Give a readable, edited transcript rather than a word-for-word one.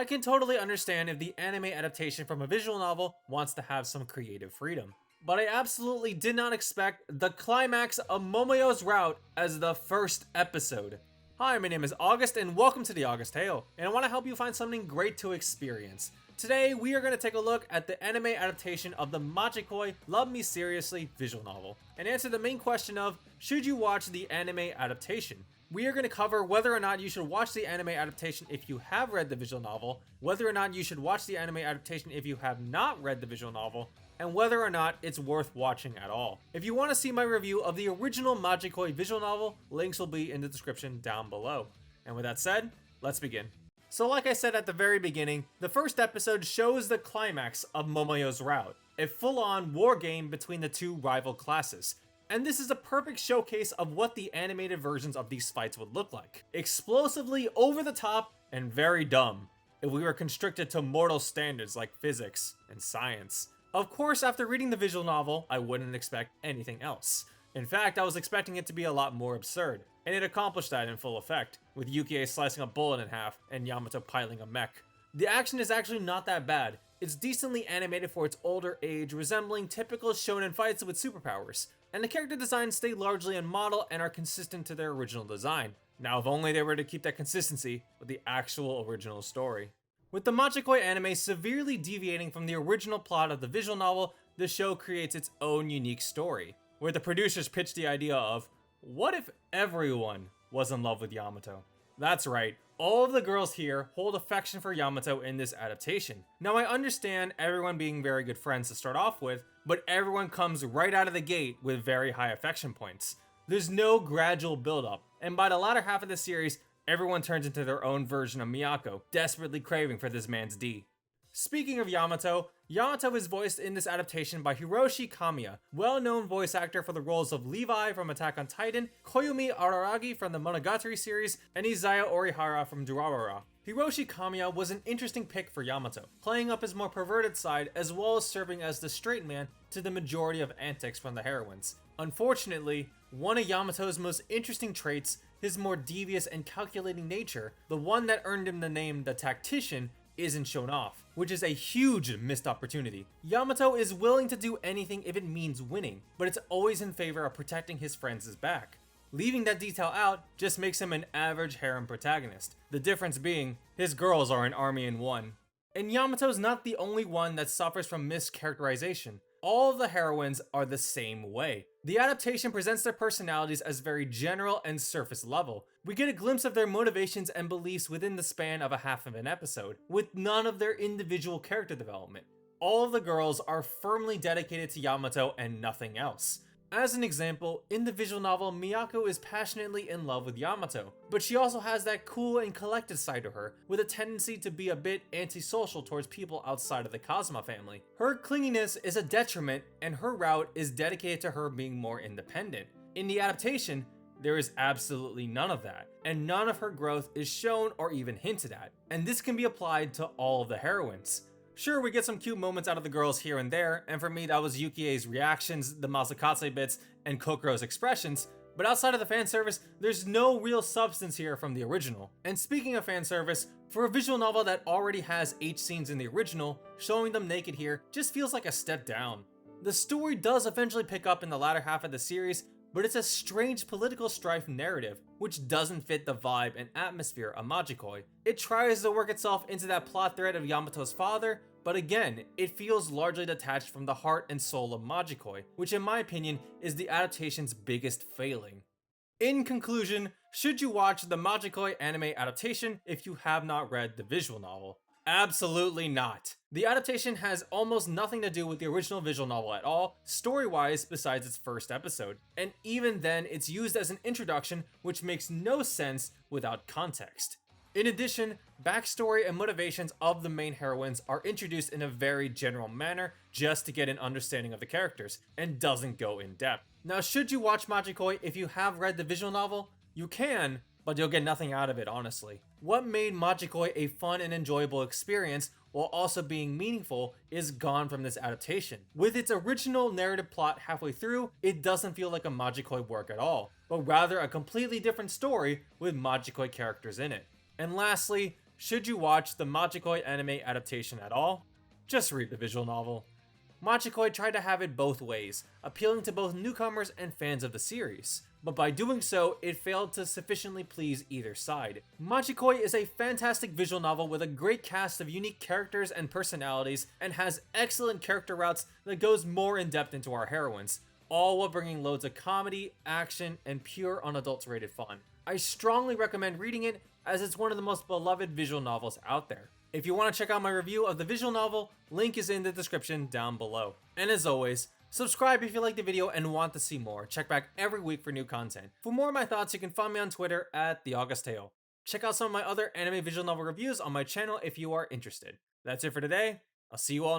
I can totally understand if the anime adaptation from a visual novel wants to have some creative freedom. But I absolutely did not expect the climax of Momoyo's route as the first episode. Hi, my name is August and welcome to the August Tale, and I want to help you find something great to experience. Today, we are going to take a look at the anime adaptation of the Majikoi Love Me Seriously visual novel, and answer the main question of, should you watch the anime adaptation? We are going to cover whether or not you should watch the anime adaptation if you have read the visual novel, whether or not you should watch the anime adaptation if you have not read the visual novel, and whether or not it's worth watching at all. If you want to see my review of the original Majikoi visual novel, links will be in the description down below. And with that said, let's begin. So like I said at the very beginning, the first episode shows the climax of Momoyo's route, a full-on war game between the two rival classes. And this is a perfect showcase of what the animated versions of these fights would look like. Explosively over the top and very dumb, if we were constricted to mortal standards like physics and science. Of course, after reading the visual novel, I wouldn't expect anything else. In fact, I was expecting it to be a lot more absurd, and it accomplished that in full effect, with Yukie slicing a bullet in half and Yamato piloting a mech. The action is actually not that bad. It's decently animated for its older age, resembling typical shonen fights with superpowers, and the character designs stay largely in model and are consistent to their original design. Now, if only they were to keep that consistency with the actual original story. With the Majikoi anime severely deviating from the original plot of the visual novel, the show creates its own unique story, where the producers pitched the idea of, what if everyone was in love with Yamato? That's right, all of the girls here hold affection for Yamato in this adaptation. Now I understand everyone being very good friends to start off with, but everyone comes right out of the gate with very high affection points. There's no gradual build-up, and by the latter half of the series, everyone turns into their own version of Miyako, desperately craving for this man's D. Speaking of Yamato, Yamato is voiced in this adaptation by Hiroshi Kamiya, well-known voice actor for the roles of Levi from Attack on Titan, Koyumi Araragi from the Monogatari series, and Izaya Orihara from Durarara. Hiroshi Kamiya was an interesting pick for Yamato, playing up his more perverted side as well as serving as the straight man to the majority of antics from the heroines. Unfortunately, one of Yamato's most interesting traits, his more devious and calculating nature, the one that earned him the name the Tactician, isn't shown off, which is a huge missed opportunity. Yamato is willing to do anything if it means winning, but it's always in favor of protecting his friends' back. Leaving that detail out just makes him an average harem protagonist, the difference being, his girls are an army in one. And Yamato's not the only one that suffers from mischaracterization. All of the heroines are the same way. The adaptation presents their personalities as very general and surface level. We get a glimpse of their motivations and beliefs within the span of a half of an episode, with none of their individual character development. All of the girls are firmly dedicated to Yamato and nothing else. As an example, in the visual novel, Miyako is passionately in love with Yamato, but she also has that cool and collected side to her, with a tendency to be a bit antisocial towards people outside of the Kazuma family. Her clinginess is a detriment, and her route is dedicated to her being more independent. In the adaptation, there is absolutely none of that, and none of her growth is shown or even hinted at, and this can be applied to all of the heroines. Sure, we get some cute moments out of the girls here and there, and for me that was Yukie's reactions, the Masakatse bits, and Kokoro's expressions, but outside of the fan service, there's no real substance here from the original. And speaking of fan service, for a visual novel that already has 8 scenes in the original, showing them naked here just feels like a step down. The story does eventually pick up in the latter half of the series, but it's a strange political strife narrative, which doesn't fit the vibe and atmosphere of Majikoi. It tries to work itself into that plot thread of Yamato's father, but again, it feels largely detached from the heart and soul of Majikoi, which in my opinion is the adaptation's biggest failing. In conclusion, should you watch the Majikoi anime adaptation if you have not read the visual novel? Absolutely not. The adaptation has almost nothing to do with the original visual novel at all, story-wise, besides its first episode. And even then, it's used as an introduction, which makes no sense without context. In addition, backstory and motivations of the main heroines are introduced in a very general manner just to get an understanding of the characters, and doesn't go in depth. Now, should you watch Majikoi if you have read the visual novel? You can, but you'll get nothing out of it, honestly. What made Majikoi a fun and enjoyable experience while also being meaningful is gone from this adaptation. With its original narrative plot halfway through, it doesn't feel like a Majikoi work at all, but rather a completely different story with Majikoi characters in it. And lastly, Should you watch the Majikoi anime adaptation at all? Just read the visual novel. Majikoi tried to have it both ways, appealing to both newcomers and fans of the series, but by doing so, it failed to sufficiently please either side. Majikoi is a fantastic visual novel with a great cast of unique characters and personalities, and has excellent character routes that goes more in depth into our heroines, all while bringing loads of comedy, action, and pure unadulterated fun. I strongly recommend reading it, as it's one of the most beloved visual novels out there. If you want to check out my review of the visual novel, link is in the description down below. And as always, subscribe if you liked the video and want to see more. Check back every week for new content. For more of my thoughts, you can find me on Twitter at TheAugustTale. Check out some of my other anime visual novel reviews on my channel if you are interested. That's it for today. I'll see you all next time.